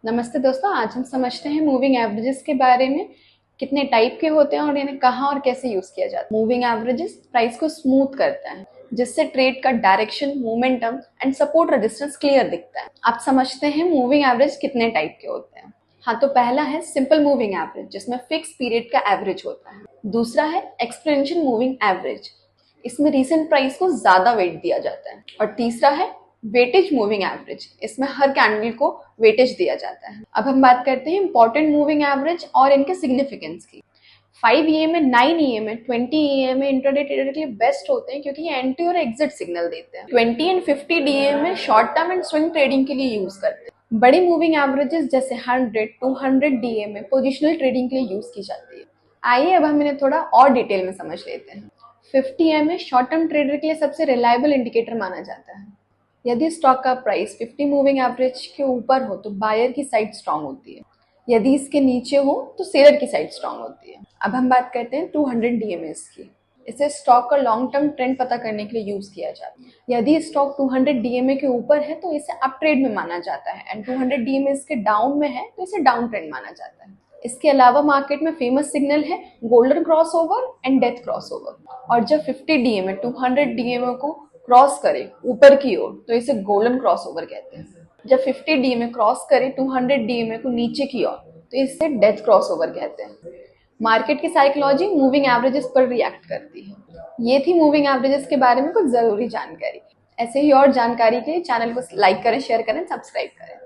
नमस्ते दोस्तों, आज हम समझते हैं मूविंग एवरेजेस के बारे में। कितने टाइप के होते हैं और इन्हें कहाँ और कैसे यूज किया जाता है। मूविंग एवरेजेस प्राइस को स्मूथ करता है, जिससे ट्रेड का direction, momentum and support resistance clear दिखता है। आप समझते हैं मूविंग एवरेज कितने टाइप के होते हैं। हाँ, तो पहला है सिंपल मूविंग एवरेज, जिसमें फिक्स पीरियड का एवरेज होता है। दूसरा है एक्सपोनेंशियल मूविंग एवरेज, इसमें रीसेंट प्राइस को ज्यादा वेट दिया जाता है। और तीसरा है वेटेज मूविंग एवरेज, इसमें हर कैंडल को वेटेज दिया जाता है। अब हम बात करते हैं इंपॉर्टेंट मूविंग एवरेज और इनके सिग्निफिकेंस की। 5 EMA, 9 EMA, 20 EMA intraday trader के लिए बेस्ट होते हैं, क्योंकि ये एंट्री और एग्जिट सिग्नल देते हैं। 20 and 50 DMA short term and swing trading के लिए यूज करते हैं। बड़ी मूविंग एवरेजेस जैसे 100, 200 DMA पोजिशनल ट्रेडिंग के लिए यूज की जाती है। आइए अब हम इन्हें थोड़ा और डिटेल में समझ लेते हैं। 50 EMA शॉर्ट टर्म ट्रेडर के लिए सबसे रिलायबल इंडिकेटर माना जाता है। यदि स्टॉक का प्राइस 50 मूविंग एवरेज के ऊपर हो तो बायर की साइड स्ट्रांग होती है, यदि इसके नीचे हो तो सेलर की साइड स्ट्रांग होती है। अब हम बात करते हैं 200 DMAs की। इसे स्टॉक का लॉन्ग टर्म ट्रेंड पता करने के लिए यूज किया जाता है। यदि स्टॉक 200 DMA के ऊपर है तो इसे अप ट्रेड में माना जाता है, एंड 200 DMAs के डाउन में है तो इसे डाउन ट्रेंड माना जाता है। इसके अलावा मार्केट में फेमस सिग्नल है golden crossover and death crossover. और जब 50 DMA 200 DMA को क्रॉस करे ऊपर की ओर तो इसे गोल्डन क्रॉसओवर कहते हैं। जब 50 DMA क्रॉस करे 200 DMA को नीचे की ओर तो इसे डेथ क्रॉसओवर कहते हैं। मार्केट की साइकोलॉजी मूविंग एवरेजेस पर रिएक्ट करती है। ये थी मूविंग एवरेजेस के बारे में कुछ जरूरी जानकारी। ऐसे ही और जानकारी के लिए चैनल को लाइक करें, शेयर करें, सब्सक्राइब करें।